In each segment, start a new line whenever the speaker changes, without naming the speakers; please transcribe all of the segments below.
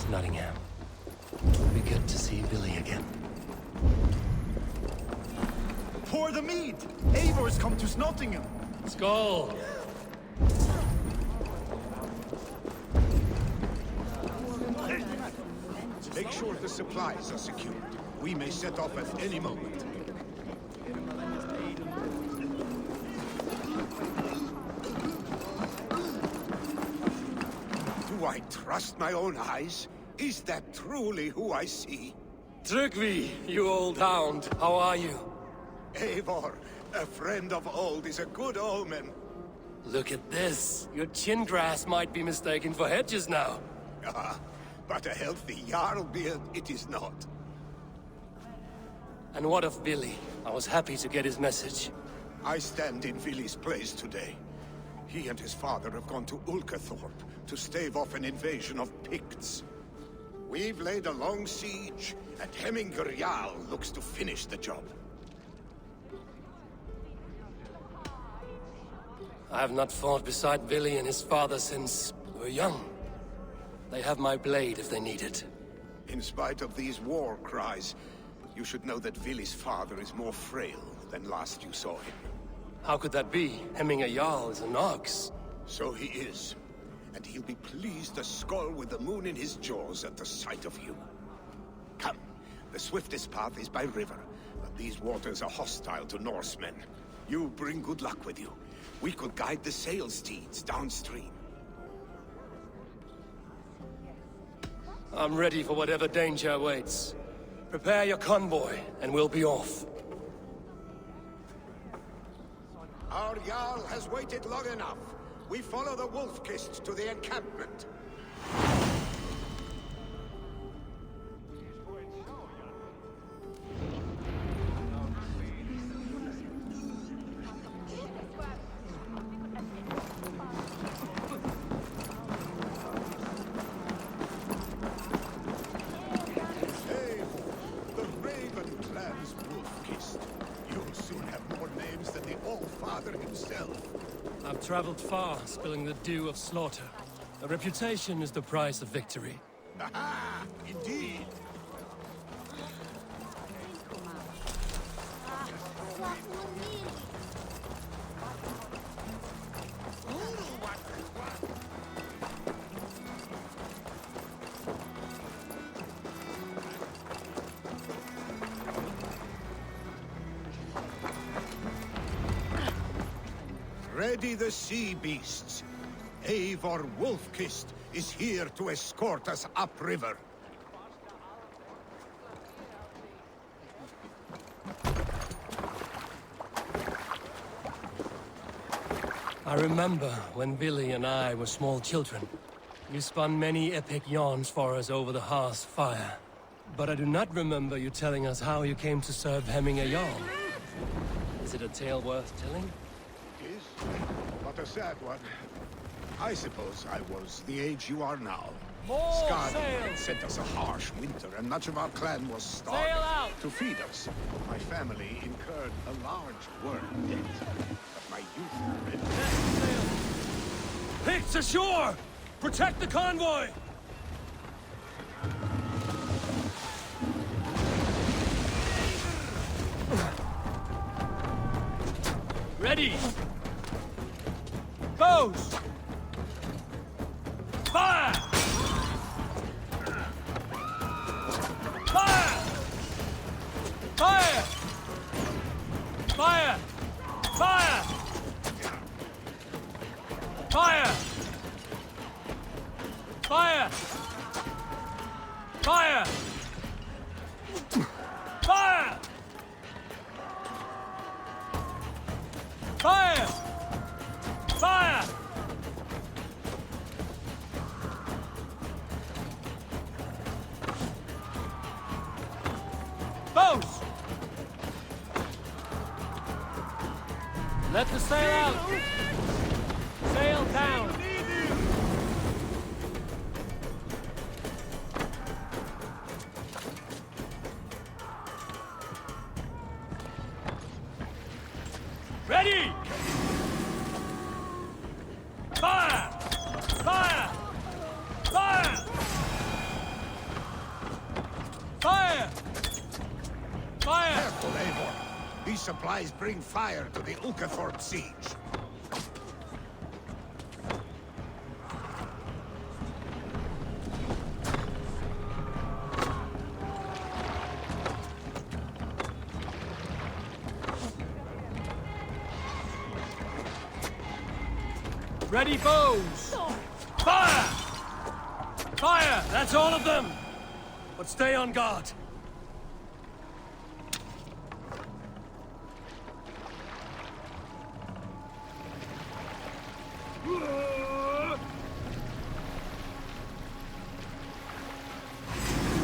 Nottingham. It'll be good to see Billy again.
Pour the mead! Eivor's come to Nottingham.
Skull!
Make sure the supplies are secured. We may set off at any moment. Do I trust my own eyes? Is that truly who I see?
Trygvi, you old hound, how are you?
Eivor, a friend of old is a good omen.
Look at this. Your chin grass might be mistaken for hedges now.
Ah, but a healthy Jarl beard it is not.
And what of Billy? I was happy to get his message.
I stand in Vili's place today. He and his father have gone to Ulkathorpe to stave off an invasion of Picts. We've laid a long siege, and Hemminger Jarl looks to finish the job.
I have not fought beside Billy and his father since we were young. They have my blade if they need it.
In spite of these war cries, you should know that Vili's father is more frail than last you saw him.
How could that be? Hemminger Jarl is an ox.
So he is. And he'll be pleased as Skull with the moon in his jaws at the sight of you. Come, the swiftest path is by river, but these waters are hostile to Norsemen. You bring good luck with you. We could guide the sail steeds downstream.
I'm ready for whatever danger awaits. Prepare your convoy, and we'll be off.
Our Jarl has waited long enough. We follow the Wolf-Kist to the encampment.
I've traveled far, spilling the dew of slaughter. A reputation is the price of victory.
Aha! Indeed! Ready the sea beasts. Eivor Wolf-Kist is here to escort us upriver.
I remember when Billy and I were small children. You spun many epic yarns for us over the hearth's fire. But I do not remember you telling us how you came to serve Hemminger Jarl. Is it a tale worth telling?
But a sad one. I suppose I was the age you are now.
More
Skadi
sail!
sent us a harsh winter, and much of our clan was starving.
Sail out!
To feed us, my family incurred a large worm debt. But my youth read.
Picts ashore! Protect the convoy! Ready! Bows! Fire! Fire! Fire! Fire! Fire! Fire! Fire! Fire! Fire! Fire! Fire! Bows! Let the sail out! Sail down! Ready! Fire! Fire! Fire! Fire! Fire!
Careful, Eivor. These supplies bring fire to the Ukathorpe siege.
Ready, bows! Fire! Fire! That's all of them! But stay on guard.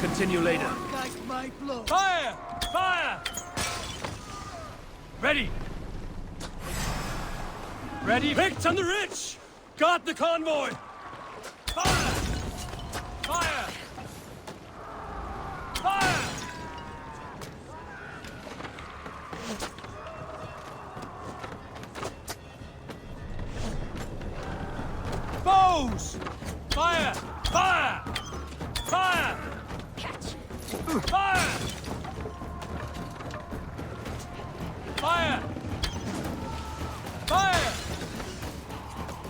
Continue later. Fire! Fire! Ready! Ready, picked on the rich! Guard the convoy! Fire! Fire! Fire! Bows! Fire! Fire! Fire! Fire! Fire! Fire!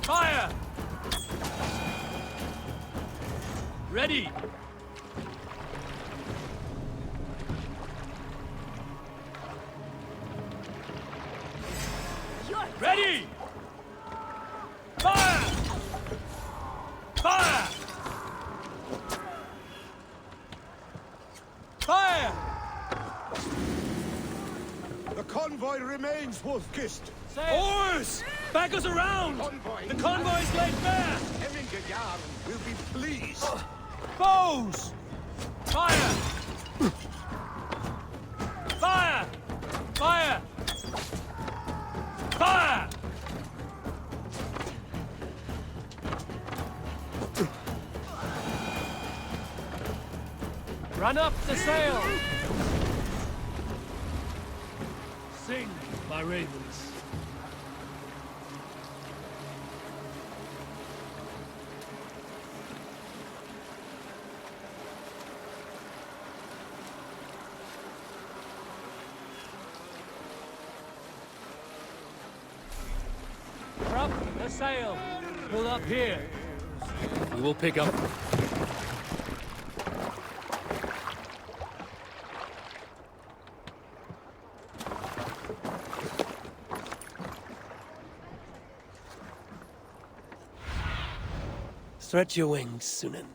Fire! Ready! Ready! Fire! Fire! Fire!
The convoy remains, Wolf-Kissed.
Oars! Back us around!
Convoy.
The convoy's laid bare!
Hemminge will be pleased.
Bows! Fire! Fire! Fire! Fire! Run up the sail! Sing, my ravens. Up the sail. Pull up here. We will pick up. Stretch your wings, Sunan.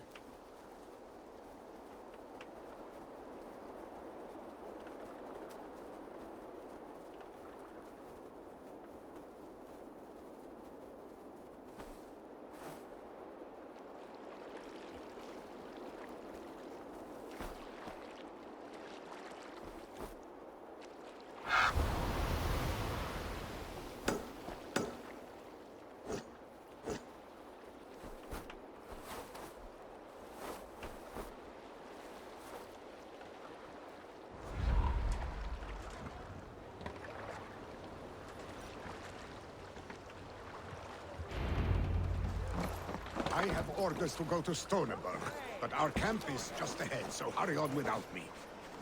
I have orders to go to Stoneberg, but our camp is just ahead, so hurry on without me.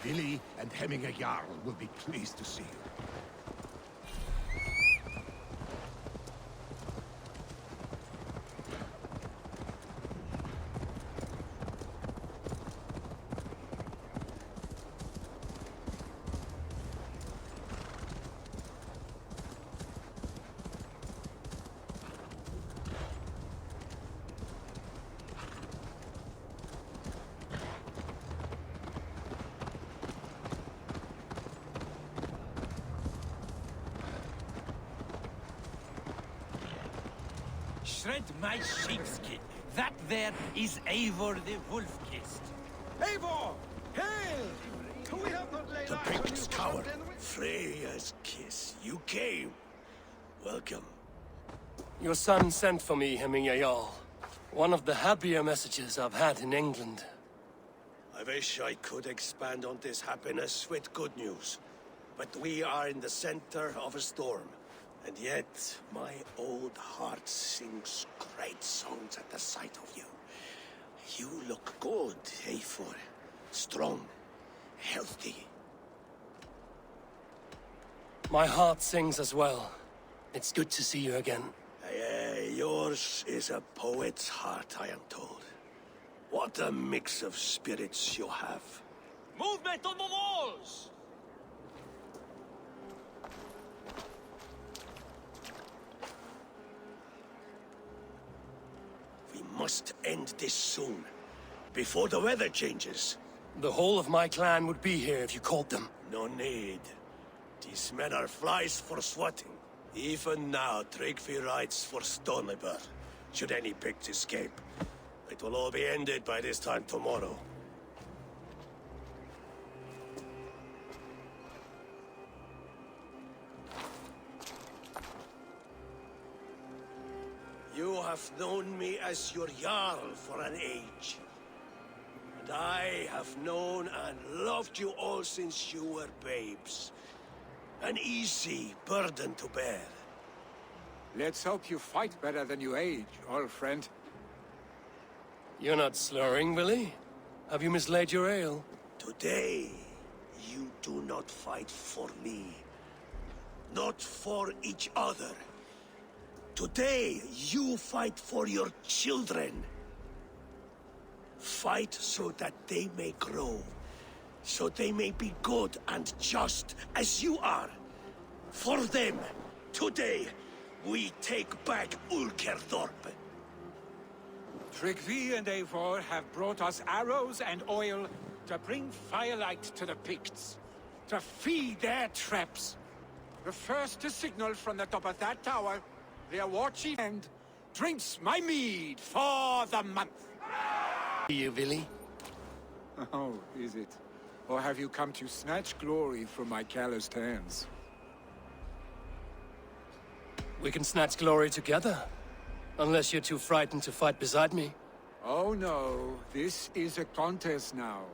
Vili and Hemminge Jarl will be pleased to see you.
Shred my sheepskin. That there is Eivor the Wolf-Kissed.
Eivor! Hail! We have not laid
The
eyes on
Pict's
you for
tower,
some 10 weeks.
Freya's kiss. You came.
Welcome.
Your son sent for me, Hemming Jarl. One of the happier messages I've had in England.
I wish I could expand on this happiness with good news. But we are in the center of a storm. And yet, my old heart sings great songs at the sight of you. You look good, Eivor. Strong, healthy.
My heart sings as well. It's good to see you again.
Yours is a poet's heart, I am told. What a mix of spirits you have.
Movement on the walls!
We must end this soon, before the weather changes.
The whole of my clan would be here if you called them.
No need. These men are flies for swatting. Even now, Tryggvi rides for Stonebur, should any pigs escape. It will all be ended by this time tomorrow. You have known me as your Jarl for an age. And I have known and loved you all since you were babes. An easy burden to bear.
Let's hope you fight better than you age, old friend.
You're not slurring, Willie? Have you mislaid your ale?
Today, you do not fight for me. Not for each other. Today, you fight for your children. Fight so that they may grow. So they may be good and just as you are. For them, today, we take back Ulkerthorpe.
Tryggvi and Eivor have brought us arrows and oil to bring firelight to the Picts, to feed their traps. The first to signal from the top of that tower, their war chief and drinks my mead for the month.
You, Willie?
Oh, is it? Or have you come to snatch glory from my calloused hands?
We can snatch glory together. Unless you're too frightened to fight beside me.
Oh no, this is a contest now.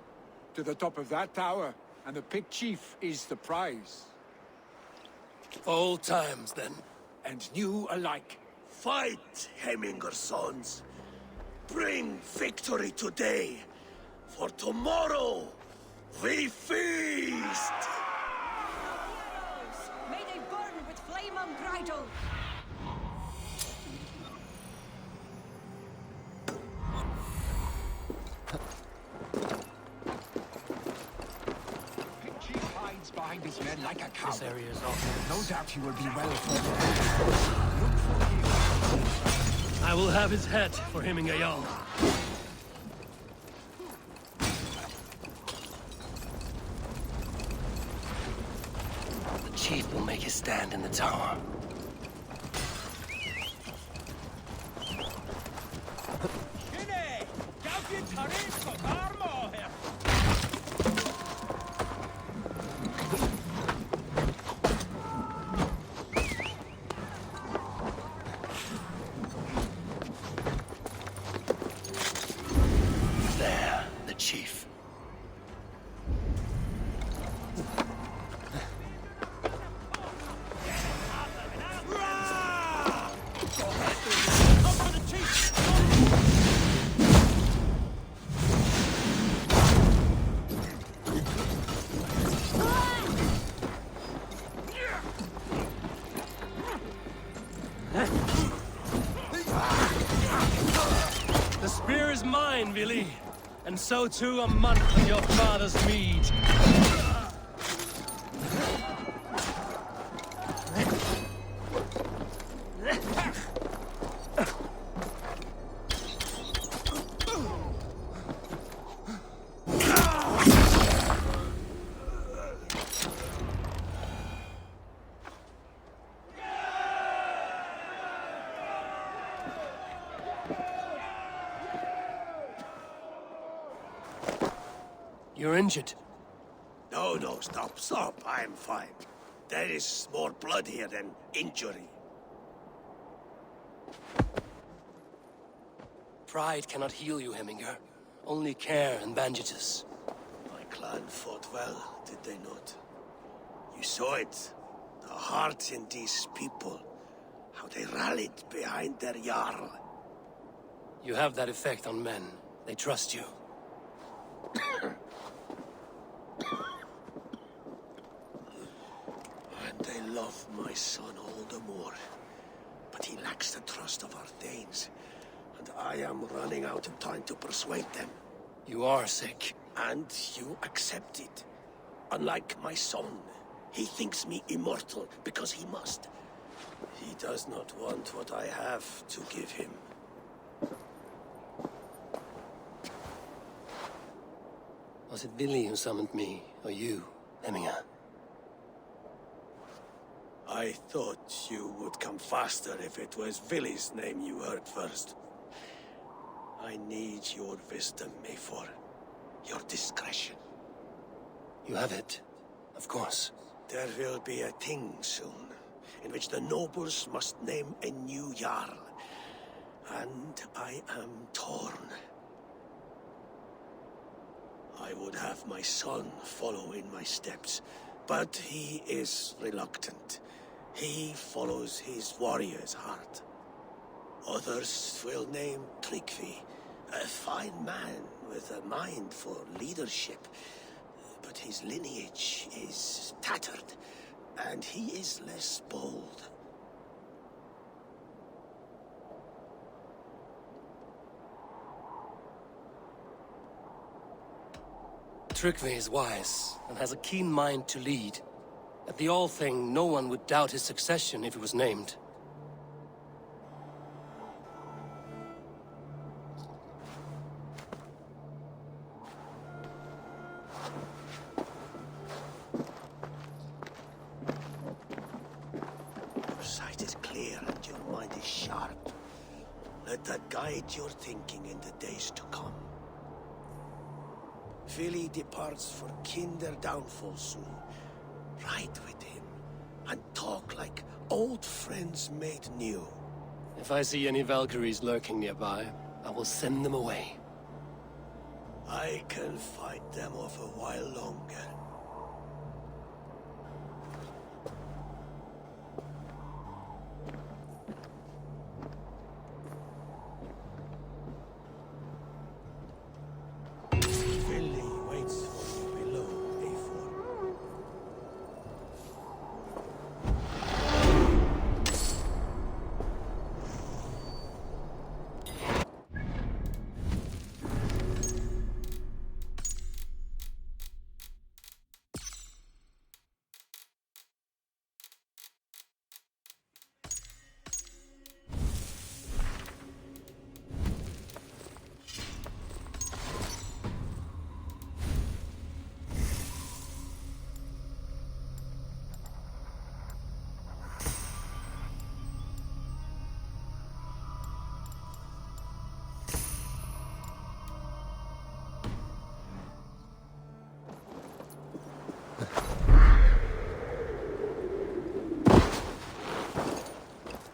To the top of that tower, and the Pict Chief is the prize.
Old times, then.
And new alike.
Fight, Hemminger sons. Bring victory today. For tomorrow, we feast!
May they burn with flame unbridled!
Chief hides behind his men like a coward.
This area is off.
No doubt he will be well fed. Look for him.
I will have his head for Hemming Jarl. The chief will make his stand in the tower. There, the chief. The spear is mine, Willie. And so too a month of your father's mead. You're injured.
No, stop. I'm fine. There is more blood here than injury.
Pride cannot heal you, Heminger. Only care and bandages.
My clan fought well, did they not? You saw it. The heart in these people. How they rallied behind their Jarl.
You have that effect on men. They trust you.
And they love my son all the more. But he lacks the trust of our Thanes. And I am running out of time to persuade them.
You are sick.
And you accept it. Unlike my son, he thinks me immortal because he must. He does not want what I have to give him.
Was it Vili who summoned me, or you, Heminger?
I thought you would come faster if it was Vili's name you heard first. I need your wisdom, Mayfor. Your discretion.
You have it, of course.
There will be a thing soon, in which the nobles must name a new Jarl. And I am torn. I would have my son follow in my steps, but he is reluctant. He follows his warrior's heart. Others will name Tryggvi, a fine man with a mind for leadership. But his lineage is tattered, and he is less bold.
Tryggvi is wise, and has a keen mind to lead. At the All-Thing, no one would doubt his succession if he was named.
Your sight is clear and your mind is sharp. Let that guide your thinking in the days to come. Vili departs for Kinder downfall soon. Ride with him, and talk like old friends made new.
If I see any Valkyries lurking nearby, I will send them away.
I can fight them off a while longer. Vili waits for you below, A4.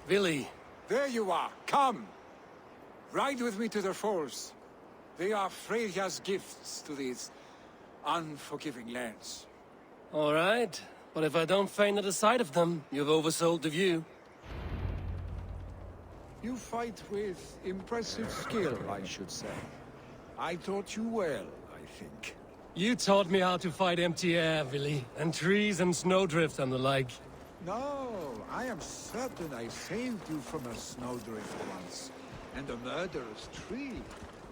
Vili!
There you are. Come. Ride with me to the falls. They are Freya's gifts to these unforgiving lands.
All right, but if I don't faint at the sight of them, you've oversold the view.
You fight with impressive skill, I should say. I taught you well, I think.
You taught me how to fight empty air, Vili, and trees and snowdrift and the like.
No, I am certain I saved you from a snowdrift once. And a murderous tree.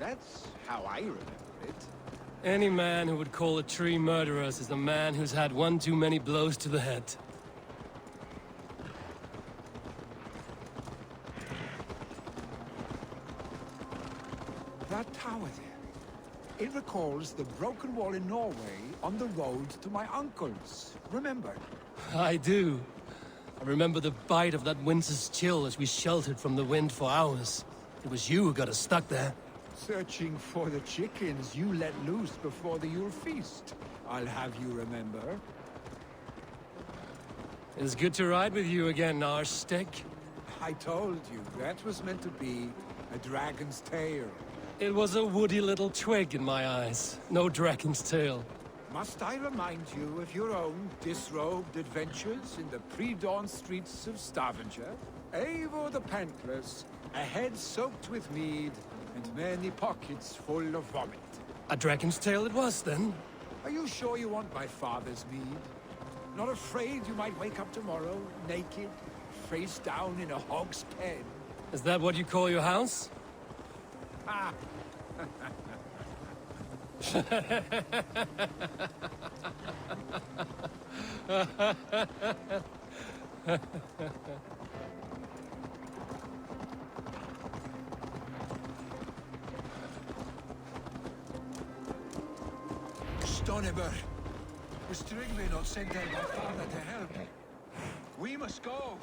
That's how I remember it.
Any man who would call a tree murderous is a man who's had one too many blows to the head.
That tower there. It recalls the broken wall in Norway on the road to my uncle's. Remember?
I do. I remember the bite of that winter's chill as we sheltered from the wind for hours. It was you who got us stuck there.
Searching for the chickens you let loose before the Yule feast. I'll have you remember.
It's good to ride with you again, Arstick.
I told you, that was meant to be a dragon's tail.
It was a woody little twig in my eyes. No dragon's tail.
Must I remind you of your own disrobed adventures in the pre-dawn streets of Stavanger? Eivor the Pantless, a head soaked with mead, and many pockets full of vomit.
A dragon's tail it was, then?
Are you sure you want my father's mead? Not afraid you might wake up tomorrow, naked, face down in a hog's pen?
Is that what you call your house?
Ah!
Stoneber, was Trygve not sent out my father to help? We must go.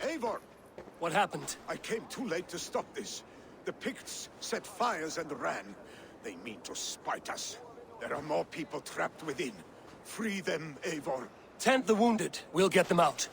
Eivor!
What happened?
I came too late to stop this. The Picts set fires and ran. They mean to spite us. There are more people trapped within. Free them, Eivor.
Tend the wounded. We'll get them out.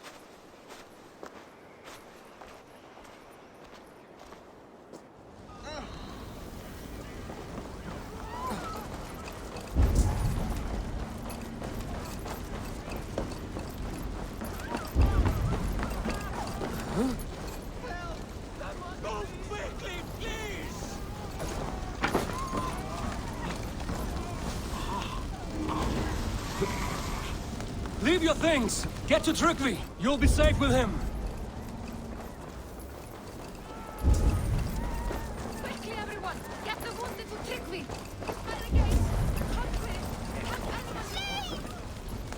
Leave your things! Get to Trygve! You'll be safe with him!
Quickly, everyone! Get the wounded to Trygve! By the gates! Come quick! Help anyone!
Please!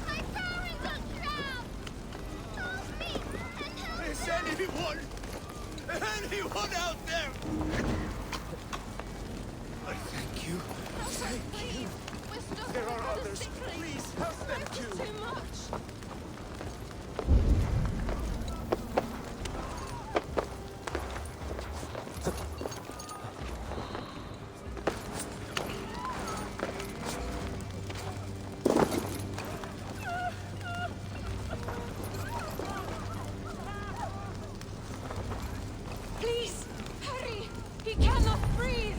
My parents are trapped! Help me! And help
Is anyone out there? I thank you.
Please! We're stuck
There are
with the
others.
sickly.
Please help them
This is
too.
too much! Please! Hurry! He cannot breathe!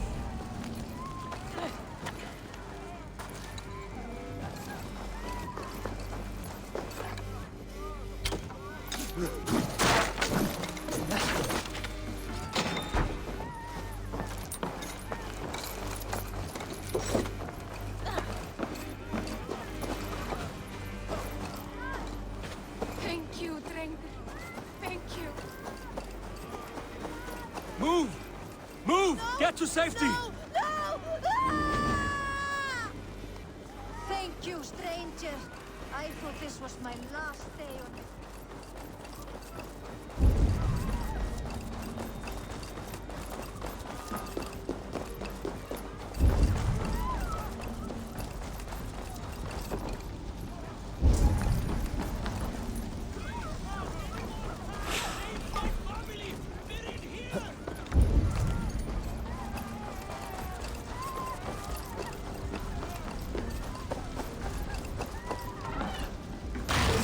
Thank you, Dreng. Thank you.
Move! Move! Get to safety!
No! Ah!
Thank you, stranger. I thought this was my last day on the...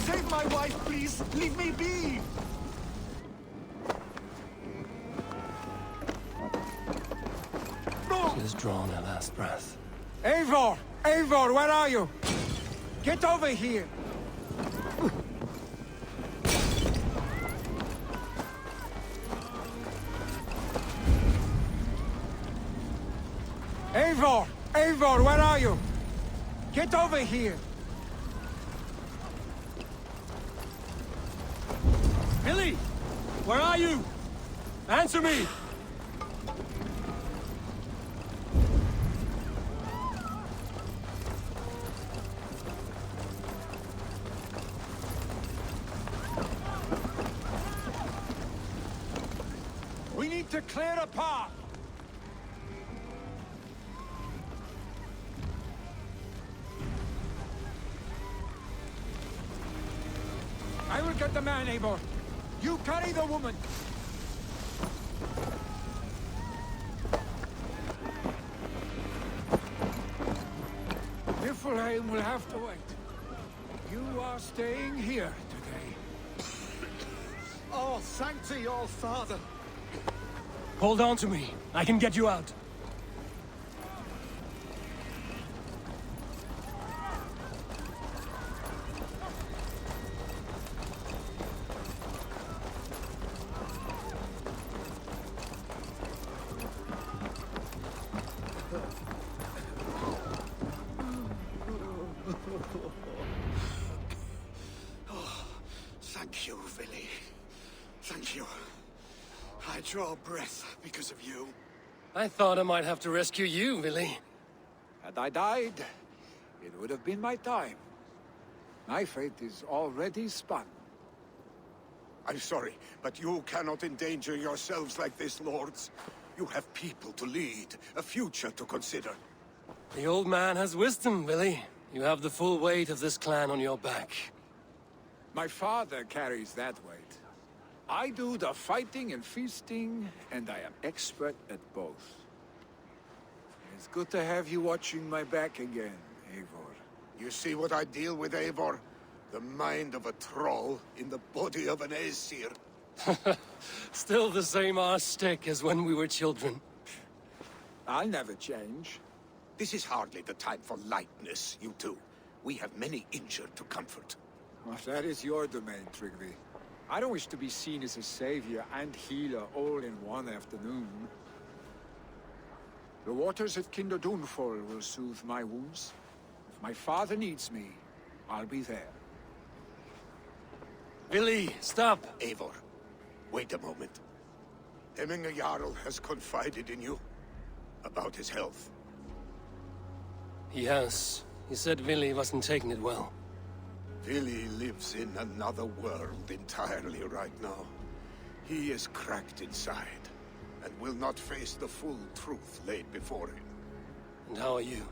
Save my wife, please! Leave me be!
She has drawn her last breath.
Eivor! Eivor, where are you? Get over here! Eivor! Eivor, where are you? Get over here!
Billy! Where are you? Answer me!
We need to clear a path! I will get the man, Eivor. You carry the woman. Niflheim will have to wait. You are staying here today.
Oh, thank thee, all father.
Hold on to me. I can get you out.
Thank you, Villy. Thank you. I draw breath because of you.
I thought I might have to rescue you, Willy.
Had I died, it would have been my time. My fate is already spun.
I'm sorry, but you cannot endanger yourselves like this, lords. You have people to lead, a future to consider.
The old man has wisdom, Willy. You have the full weight of this clan on your back.
My father carries that weight. I do the fighting and feasting, and I am expert at both. It's good to have you watching my back again, Eivor.
You see what I deal with, Eivor? The mind of a troll in the body of an Aesir.
Still the same arse stick as when we were children.
I'll never change.
This is hardly the time for lightness, you two. We have many injured to comfort.
Well, that is your domain, Tryggvi. I don't wish to be seen as a savior and healer all in one afternoon. The waters at Kinderdunfol will soothe my wounds. If my father needs me, I'll be there.
Willy, stop!
Eivor, wait a moment. Hemminger Jarl has confided in you about his health.
He has. He said Willy wasn't taking it well.
Villy lives in another world entirely right now. He is cracked inside, and will not face the full truth laid before him.
And how are you?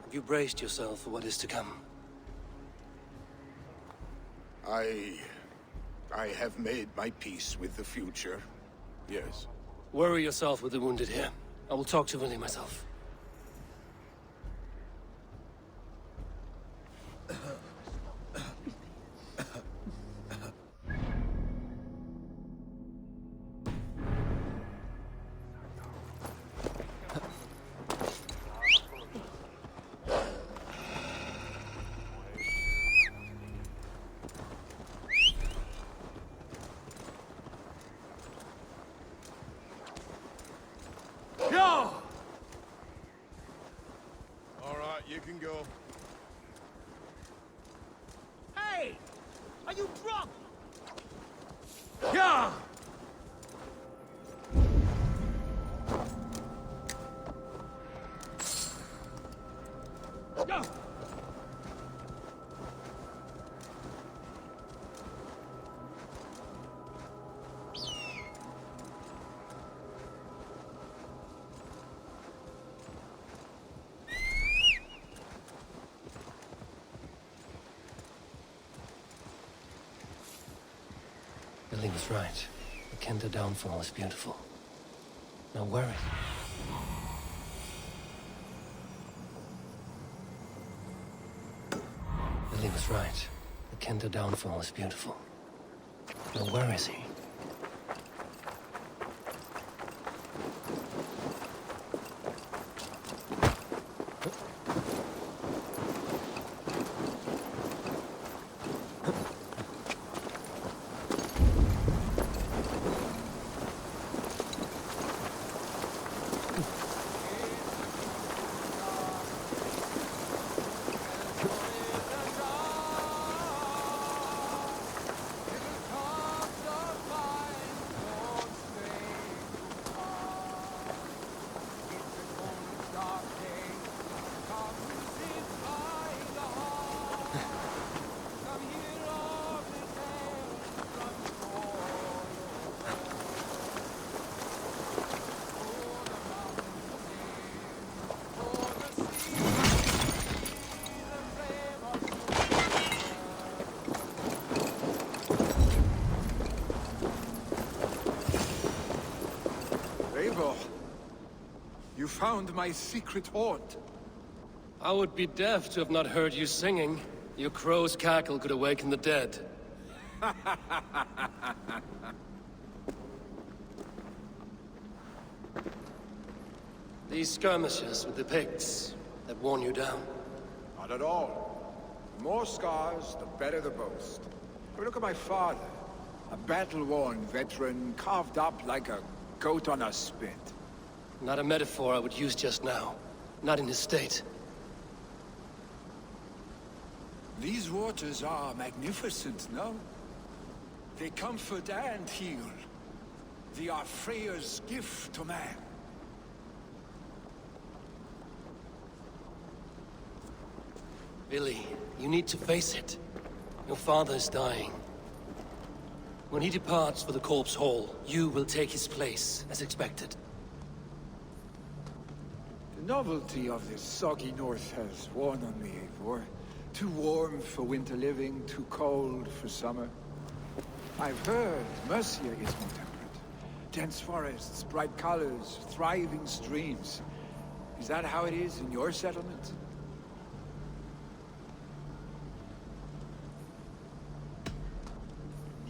Have you braced yourself for what is to come?
I have made my peace with the future, yes.
Worry yourself with the wounded here. I will talk to Willy myself.
You can go.
Hey! Are you drunk?
Yeah!
Go!
Willy was right. The Kinder downfall is beautiful. Now where is it? Willy was right. The Kinder downfall is beautiful. Now where is he?
found my secret haunt.
I would be deaf to have not heard you singing. Your crow's cackle could awaken the dead. These skirmishes with the Picts that worn you down.
Not at all. The more scars, the better the boast. But look at my father. A battle-worn veteran, carved up like a goat on a spit.
Not a metaphor I would use just now. Not in his state.
These waters are magnificent, no? They comfort and heal. They are Freya's gift to man.
Billy, you need to face it. Your father is dying. When he departs for the Corpse Hall, you will take his place, as expected.
The novelty of this soggy north has worn on me, Eivor. Too warm for winter living, too cold for summer. I've heard Mercia is more temperate. Dense forests, bright colors, thriving streams. Is that how it is in your settlement?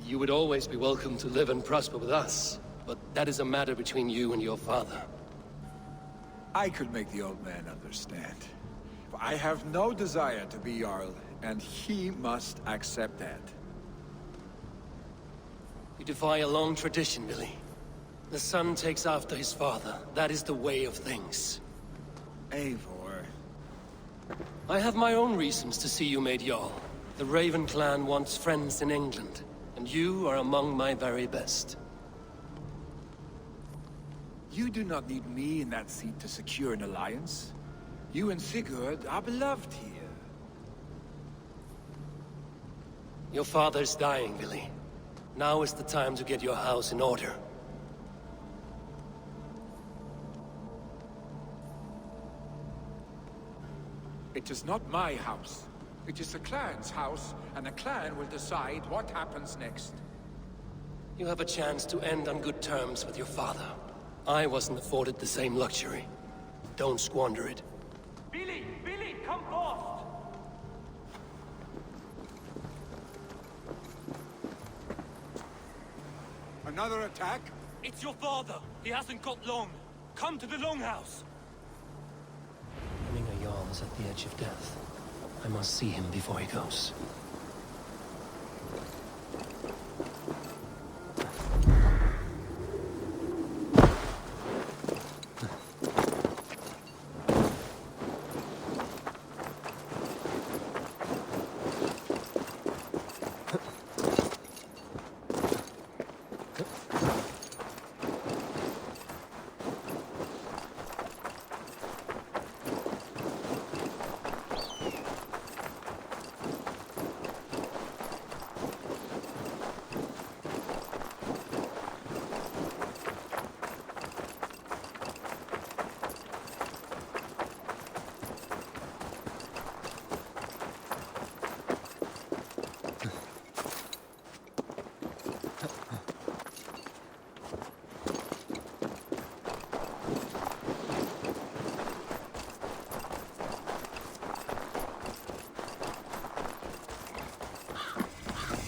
You would always be welcome to live and prosper with us, but that is a matter between you and your father.
I could make the old man understand. I have no desire to be Jarl, and he must accept that.
You defy a long tradition, Billy. The son takes after his father. That is the way of things.
Eivor.
I have my own reasons to see you made Jarl. The Raven clan wants friends in England, and you are among my very best.
You do not need me in that seat to secure an alliance. You and Sigurd are beloved here.
Your father's dying, Billy. Now is the time to get your house in order.
It is not my house. It is the clan's house, and the clan will decide what happens next.
You have a chance to end on good terms with your father. I wasn't afforded the same luxury. Don't squander it.
Billy! Billy, come forth!
Another attack?
It's your father. He hasn't got long. Come to the Longhouse.
Becoming a Jarl is at the edge of death. I must see him before he goes.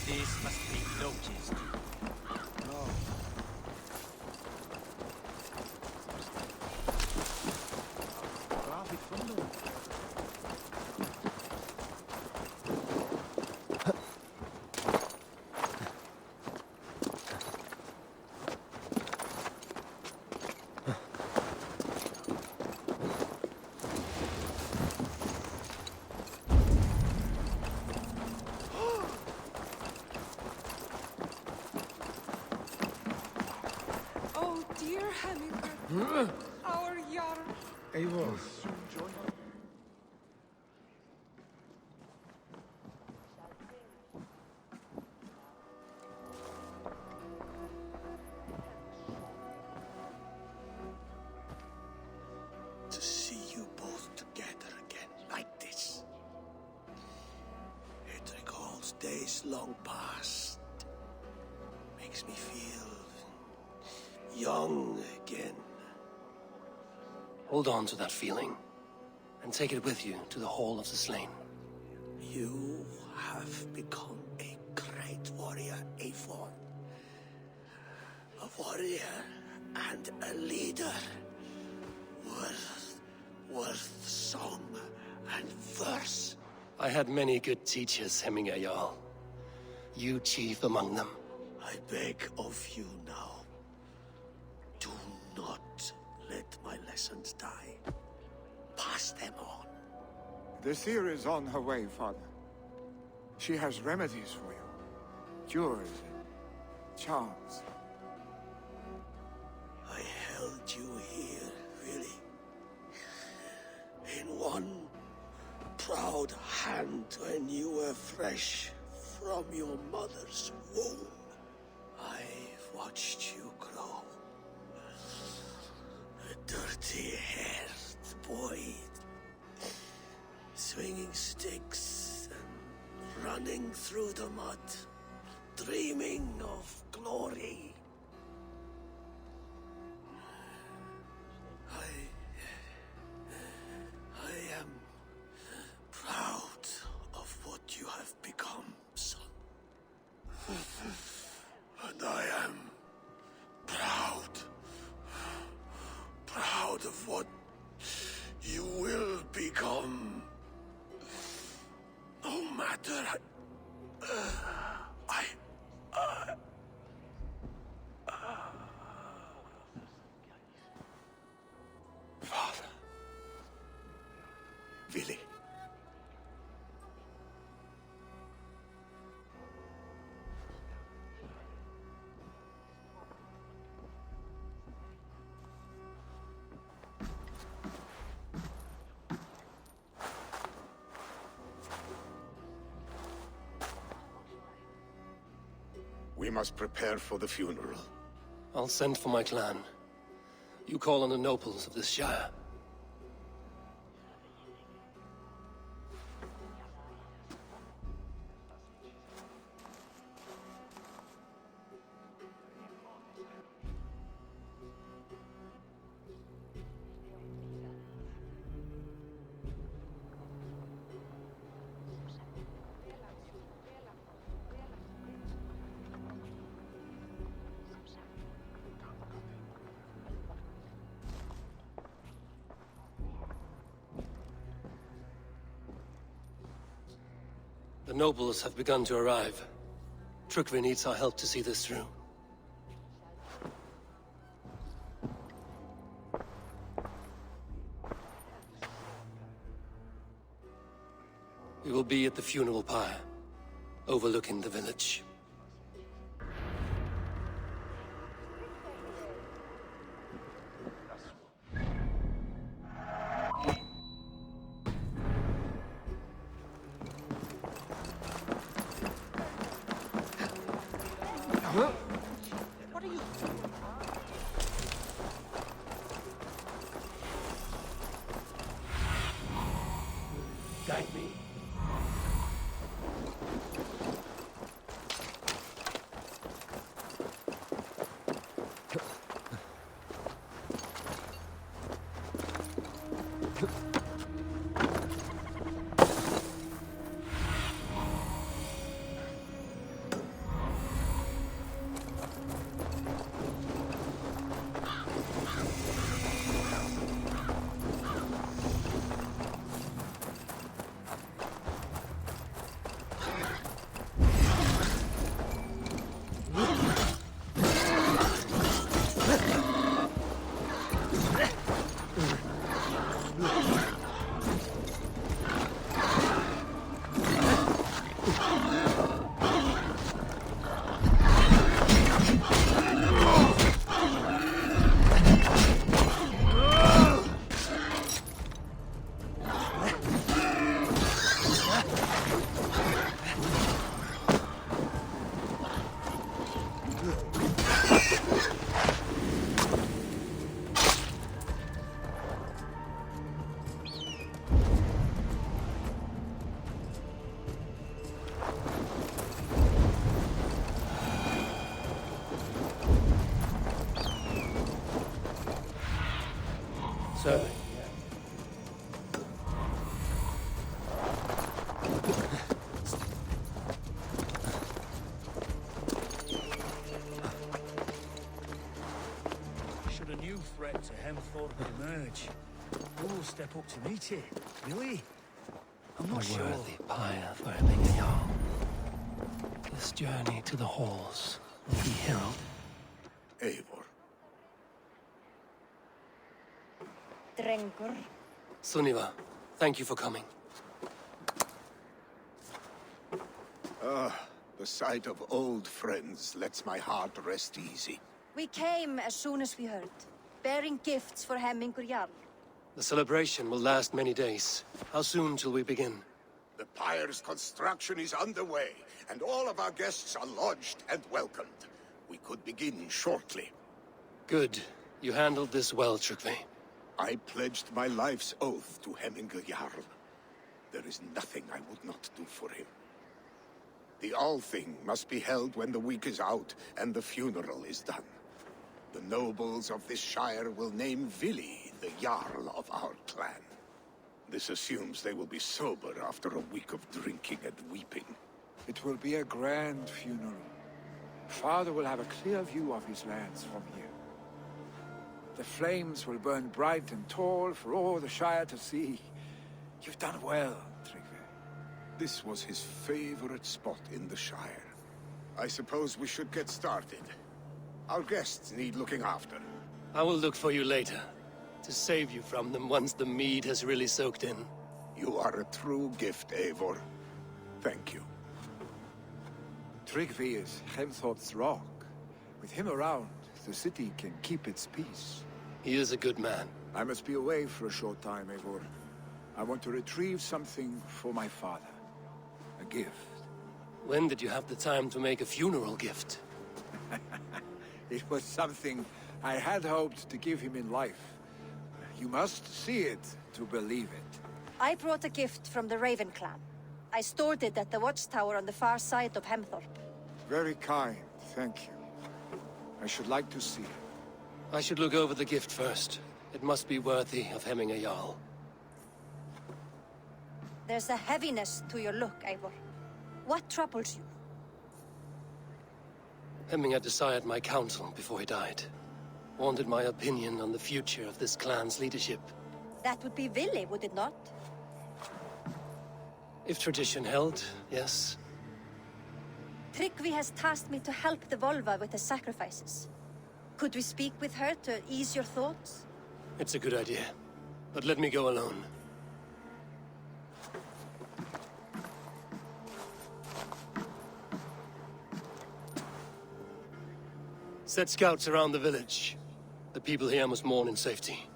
This must be noticed.
Oh, dear Hamilton. Our Jarl.
Eivor.
To see you both together again like this. It recalls days long past. Makes me feel young again.
Hold on to that feeling, and take it with you to the Hall of the Slain.
You have become a great warrior, Eivor. A warrior and a leader. Worth song and verse.
I had many good teachers, Hemingway Jarl. You chief among them.
I beg of you now, do not let my lessons die. Pass them on.
The seer is on her way, Father. She has remedies for you. Cures and charms.
I held you here, really. In one proud hand when you were fresh from your mother's womb. I've watched you grow. A dirty-haired boy, swinging sticks and running through the mud, dreaming of glory. I am proud of what you have become, son. And I am proud of what you will become. No matter
Father.
Willy. We must prepare for the funeral.
I'll send for my clan. You call on the nobles of this shire. The nobles have begun to arrive. Trukvi needs our help to see this through. We will be at the funeral pyre, overlooking the village. Guide me. Certainly.
threat to Hemthorpe emerge, who will step up to meet it? Really? I'm not sure.
Worthy pyre for having a Jarl. This journey to the halls will be heralded.
Eivor.
Drengur.
Sunniva, thank you for coming.
The sight of old friends lets my heart rest easy.
We came as soon as we heard, bearing gifts for Hemmingur Jarl.
The celebration will last many days. How soon till we begin?
The pyre's construction is underway, and all of our guests are lodged and welcomed. We could begin shortly.
Good. You handled this well, Tryggvi.
I pledged my life's oath to Hemmingur Jarl. There is nothing I would not do for him. The Althing must be held when the week is out and the funeral is done. The nobles of this shire will name Vili the Jarl of our clan. This assumes they will be sober after a week of drinking and weeping.
It will be a grand funeral. Father will have a clear view of his lands from here. The flames will burn bright and tall for all the Shire to see. You've done well, Tryggvi.
This was his favorite spot in the Shire. I suppose we should get started. Our guests need looking after.
I will look for you later, to save you from them once the mead has really soaked in.
You are a true gift, Eivor. Thank you.
Tryggvi is Hemthorpe's rock. With him around, the city can keep its peace.
He is a good man.
I must be away for a short time, Eivor. I want to retrieve something for my father. A gift.
When did you have the time to make a funeral gift?
It was something I had hoped to give him in life. You must see it to believe it.
I brought a gift from the Raven clan. I stored it at the watchtower on the far side of Hemthorpe.
Very kind, thank you. I should like to see it.
I should look over the gift first. It must be worthy of Hemming a Jarl.
There's a heaviness to your look, Eivor. What troubles you?
Hemming had desired my counsel before he died. Wanted my opinion on the future of this clan's leadership.
That would be Vili, would it not?
If tradition held, yes.
Tryggvi has tasked me to help the Volva with the sacrifices. Could we speak with her to ease your thoughts?
It's a good idea. But let me go alone. Set scouts around the village. The people here must mourn in safety.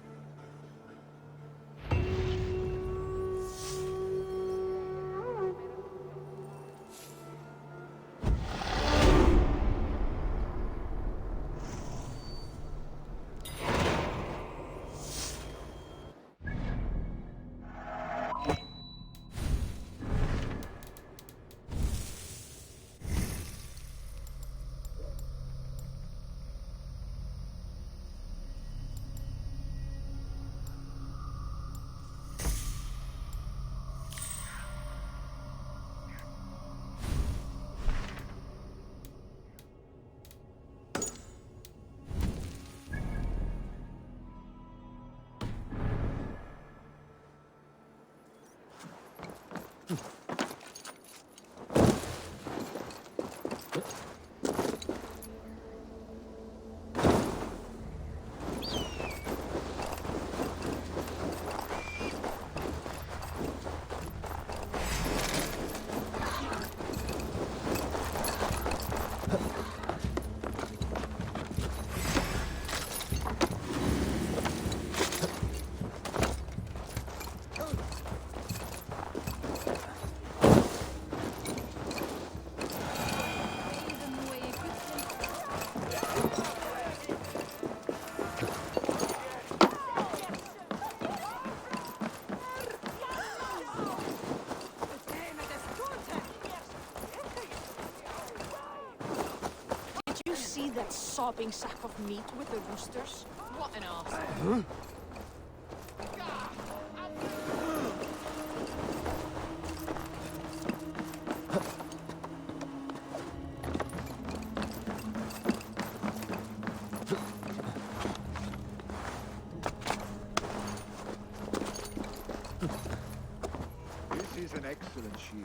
That sobbing sack of meat with the roosters? What an arse.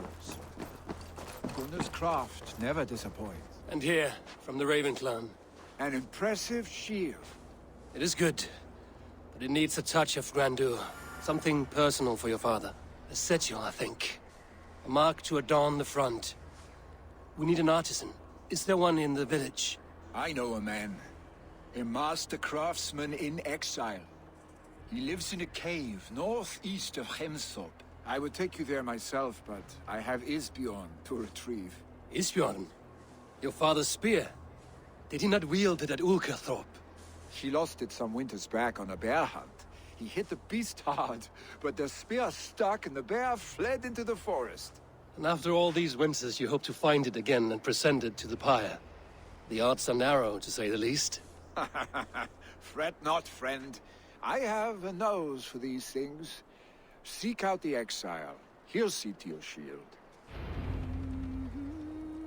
yours. Gunnar's craft never disappoints.
And here, from the Raven clan.
An impressive shield.
It is good, but it needs a touch of grandeur. Something personal for your father. A sigil, I think. A mark to adorn the front. We need an artisan. Is there one in the village?
I know a man. A master craftsman in exile. He lives in a cave northeast of Hemthorpe. I would take you there myself, but I have Isbjorn to retrieve.
Isbjorn? Your father's spear? Did he not wield it at Ulkerthorpe?
He lost it some winters back on a bear hunt. He hit the beast hard, but the spear stuck and the bear fled into the forest.
And after all these winters, you hope to find it again and present it to the pyre. The odds are narrow, to say the least.
Fret not, friend. I have a nose for these things. Seek out the exile. He'll see to your shield.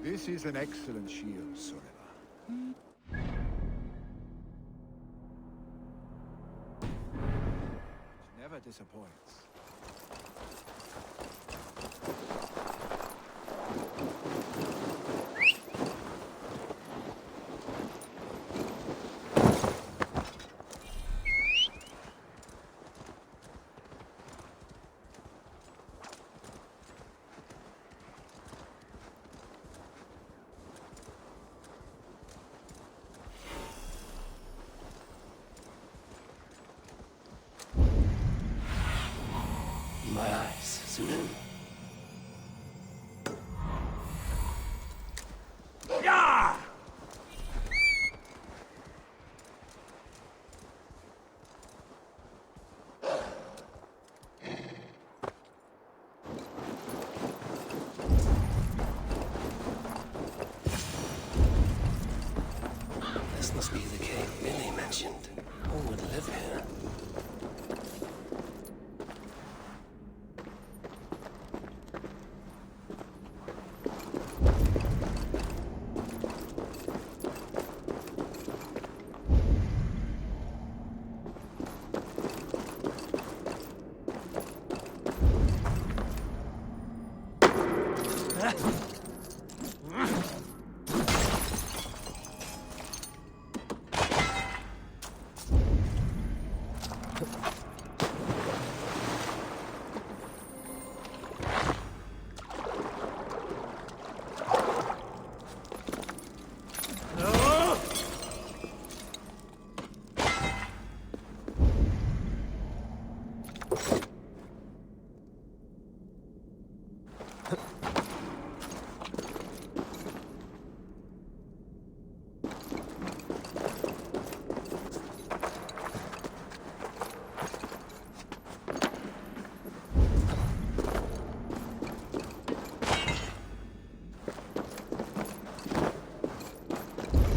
This is an excellent shield, Sorella. It never disappoints.
My eyes, Shaan. This must be the cave Billy mentioned. Who would live here?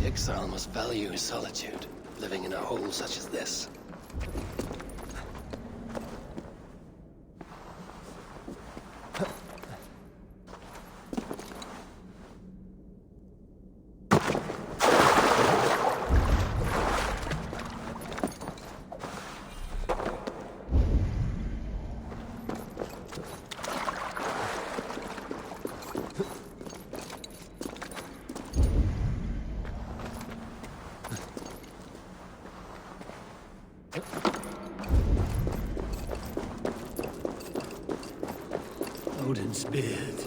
Exile must value his solitude, living in a hole such as this. Odin's beard.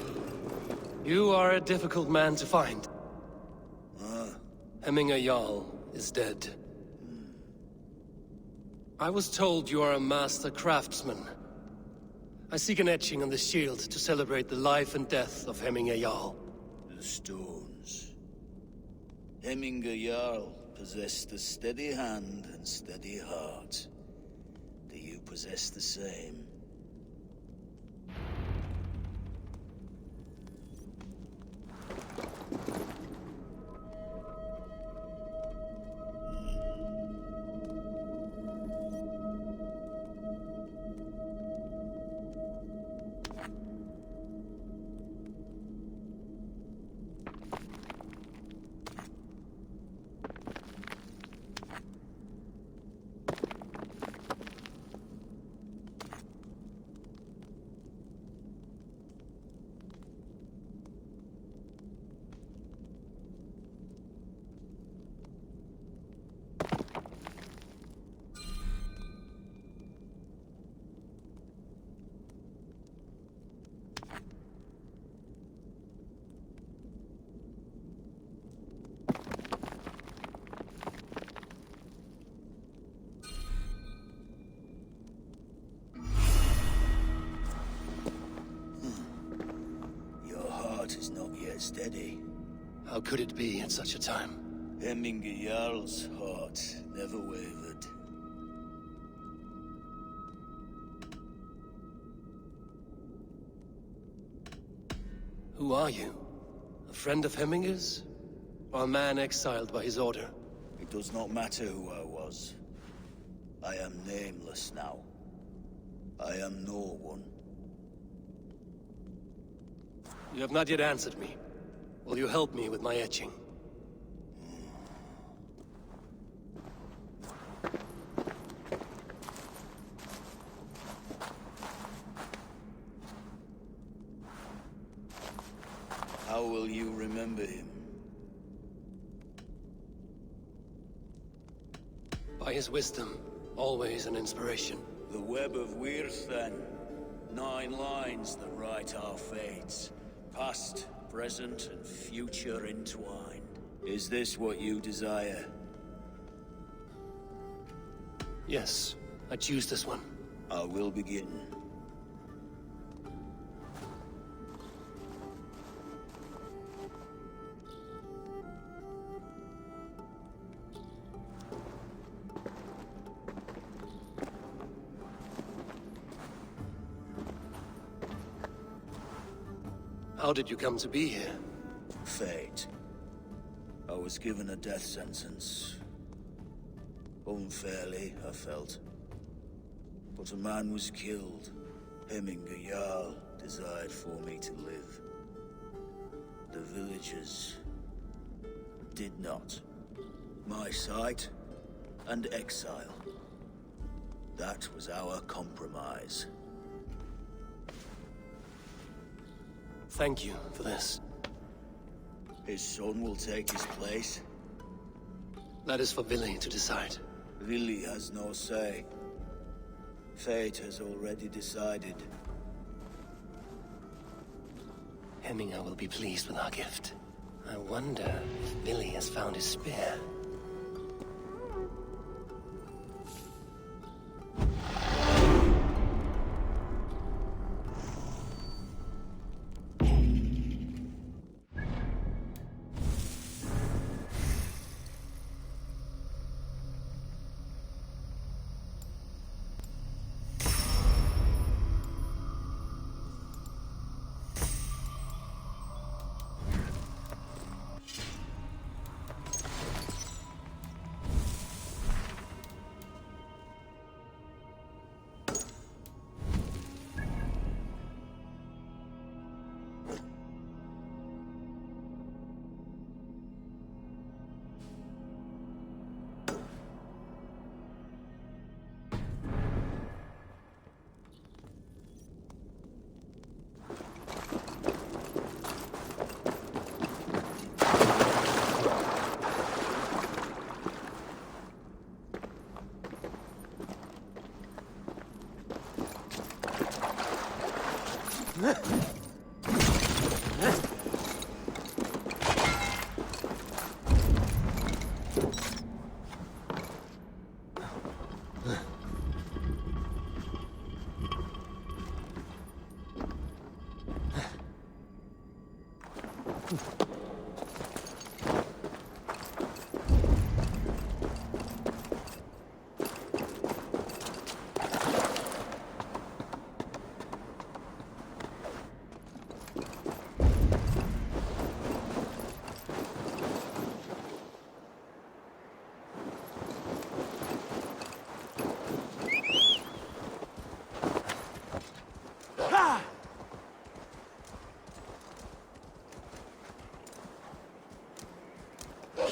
You are a difficult man to find. Hemminger Jarl is dead. I was told you are a master craftsman. I seek an etching on the shield to celebrate the life and death of Hemminger Jarl.
The stones. Hemminger Jarl possessed a steady hand and steady heart. Do you possess the same? get steady.
How could it be at such a time?
Hemminger Jarl's heart never wavered.
Who are you? A friend of Hemminger's? Or a man exiled by his order?
It does not matter who I was. I am nameless now. I am no one.
You have not yet answered me. Will you help me with my etching?
How will you remember him?
By his wisdom, always an inspiration.
The web of Wirth, then. 9 lines that write our fates. Past, present, and future entwined. Is this what you desire?
Yes, I choose this one.
I will begin.
How did you come to be here?
Fate. I was given a death sentence. Unfairly, I felt. But a man was killed. Hemminger Jarl desired for me to live. The villagers did not. My sight and exile. That was our compromise.
Thank you for this.
His son will take his place.
That is for Vili to decide.
Vili has no say. Fate has already decided.
Hemminger will be pleased with our gift. I wonder if Vili has found his spear.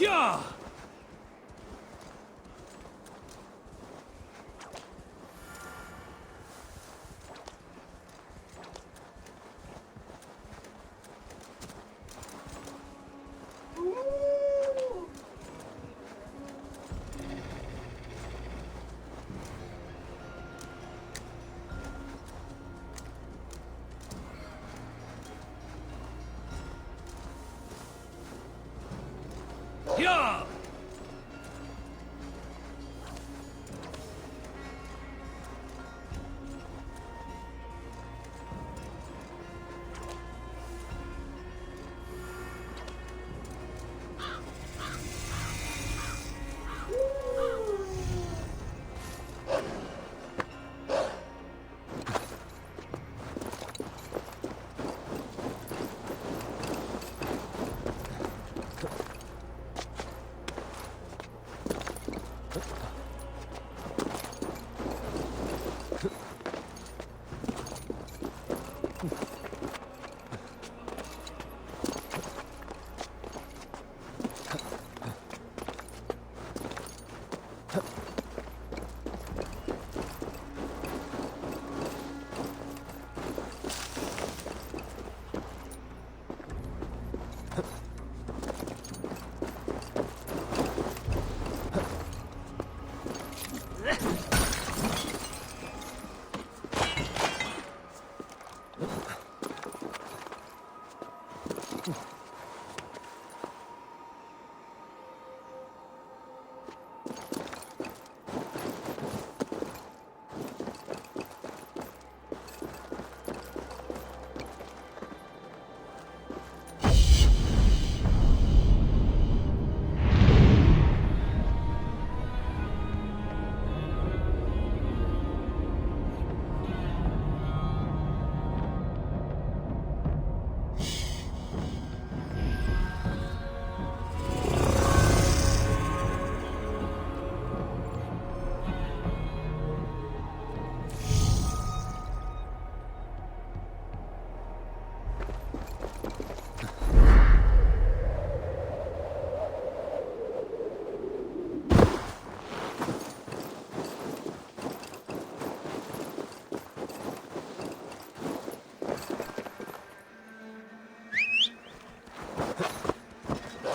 Yeah! Yeah!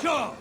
Go!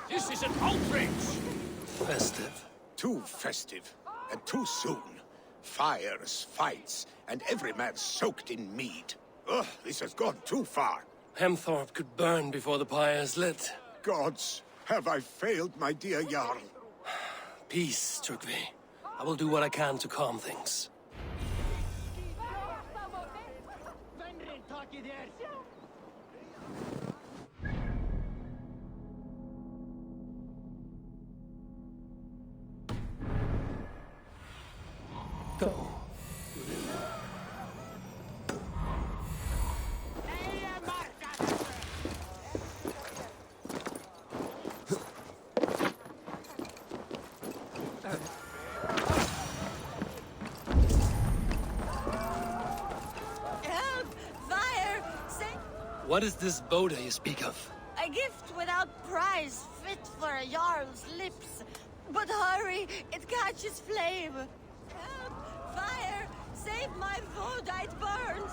This is an outrage!
Festive.
Too festive, and too soon. Fires, fights, and every man soaked in mead. Ugh, this has gone too far.
Hemthorpe could burn before the pyre's lit.
Gods, have I failed my dear Jarl?
Peace, Turkvi. I will do what I can to calm things. Go.
Help! Fire! Save...
What is this Boda you speak of?
A gift without price, fit for a Jarl's lips. But hurry, it catches flame. Help! Fire! Save my Voda, it burns!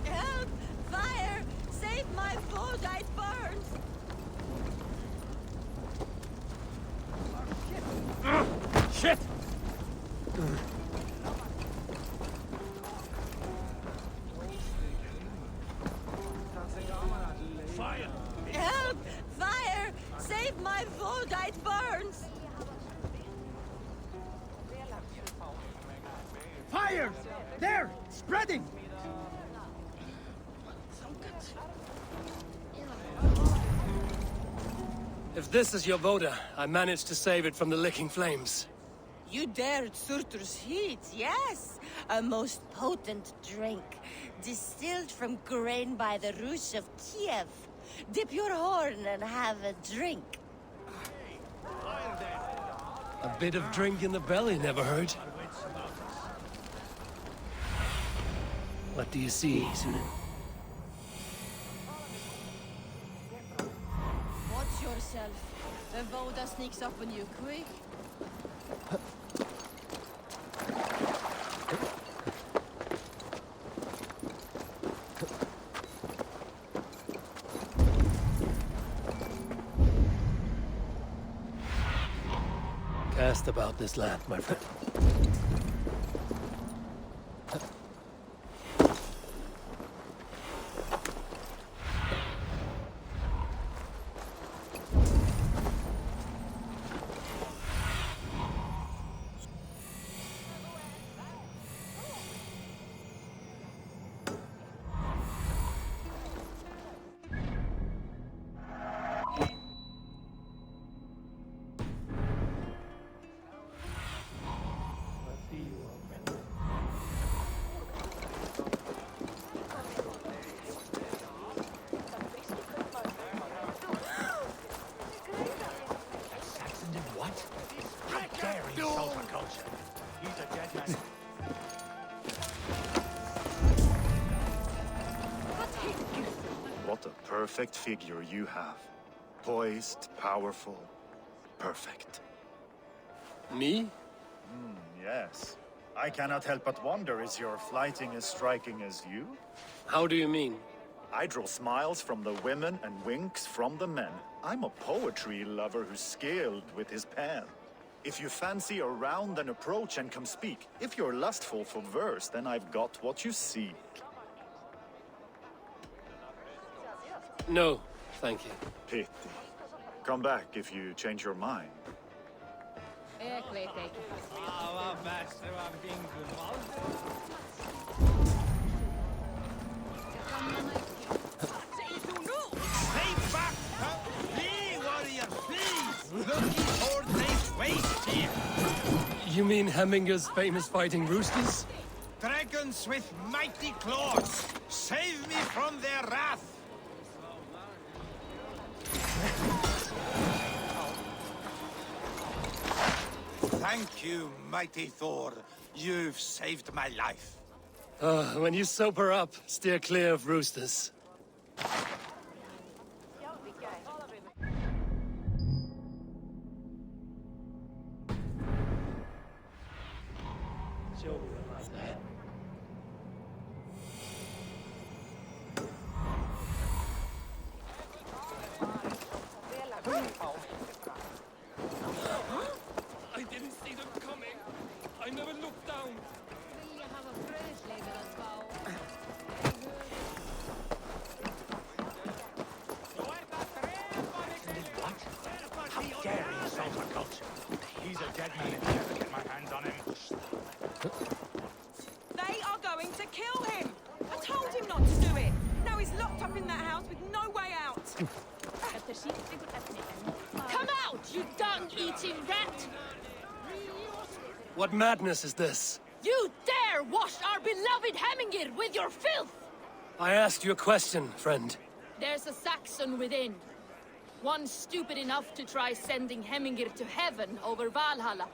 Help! Fire! Save my Voda, it burns!
Shit! Fire!
Help! Fire! Save my Voda, it burns!
Fire! There! Spreading!
If this is your Boda, I managed to save it from the licking flames.
You dared Surtur's heat, yes! A most potent drink, distilled from grain by the Rus of Kiev. Dip your horn and have a drink.
A bit of drink in the belly never hurt. What do you see, Sunan?
Watch yourself. The Voda sneaks up on you quick.
Cast about this land, my friend.
What a perfect figure you have. Poised, powerful, perfect.
Me?
Yes. I cannot help but wonder, is your flighting as striking as you?
How do you mean?
I draw smiles from the women and winks from the men. I'm a poetry lover who's skilled with his pen. If you fancy a round, then approach and come speak. If you're lustful for verse, then I've got what you seek.
No, thank you.
Pity. Come back if you change your mind.
Stay back! Flee, warrior, flee! Looking toward this waste here!
You mean Hemminger's famous fighting roosters?
Dragons with mighty claws! Save me from their wrath! Thank you, mighty Thor. You've saved my life.
When you sober up, steer clear of roosters. I didn't see them coming. I never looked down.
How dare he insult our culture? He's a dead man if I ever get my hands on him.
They are going to kill him! I told him not to do it! Now he's locked up in that house with no way out!
Come out, you dung-eating rat!
What madness is this?
You dare wash our beloved Hemmingir with your filth!
I asked you a question, friend.
There's a Saxon within. One stupid enough to try sending Hemmingir to heaven over Valhalla.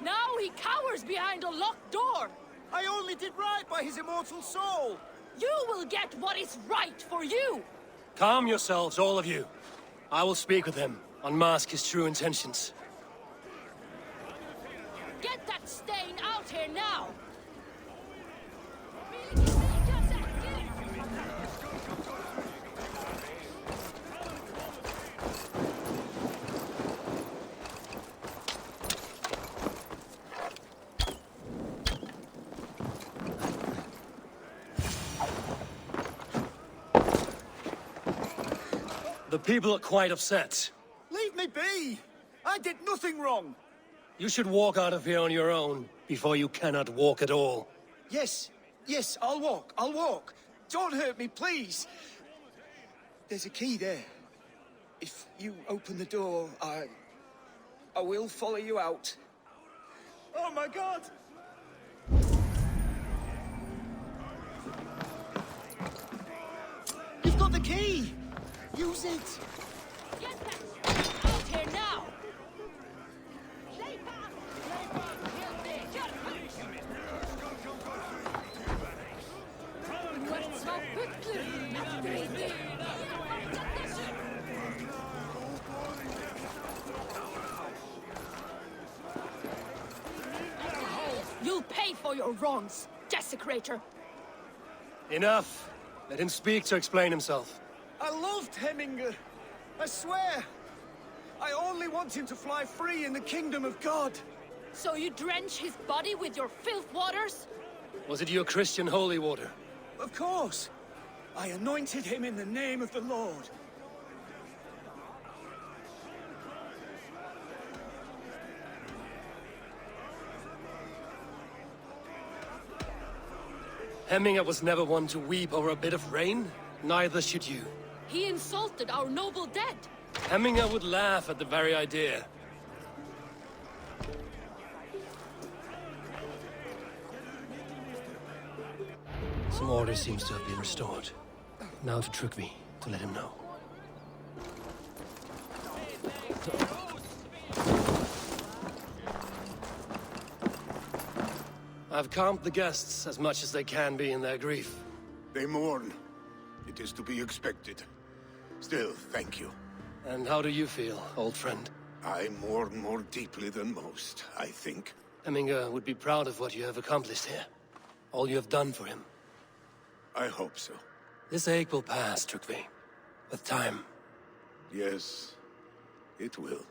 Now he cowers behind a locked door!
I only did right by his immortal soul!
You will get what is right for you!
Calm yourselves, all of you. I will speak with him, unmask his true intentions.
Get that stain out here now!
The people are quite upset.
Leave me be! I did nothing wrong!
You should walk out of here on your own, before you cannot walk at all.
Yes, yes, I'll walk. Don't hurt me, please! There's a key there. If you open the door, I will follow you out. Oh my god! You've got the key! Use it!
Get that out here now! You'll pay for your wrongs, desecrator!
Enough! Let him speak to explain himself.
I loved Hemminger. I swear. I only want him to fly free in the kingdom of God.
So you drench his body with your filth waters?
Was it your Christian holy water?
Of course. I anointed him in the name of the Lord.
Hemminger was never one to weep over a bit of rain. Neither should you.
He insulted our noble dead.
Hemminger would laugh at the very idea. Some order seems to have been restored. Now to Trygve, to let him know. I've calmed the guests as much as they can be in their grief.
They mourn. It is to be expected. Still, thank you.
And how do you feel, old friend?
I mourn more deeply than most, I think.
Hemminger would be proud of what you have accomplished here. All you have done for him.
I hope so.
This ache will pass, Trygve. With time.
Yes, it will.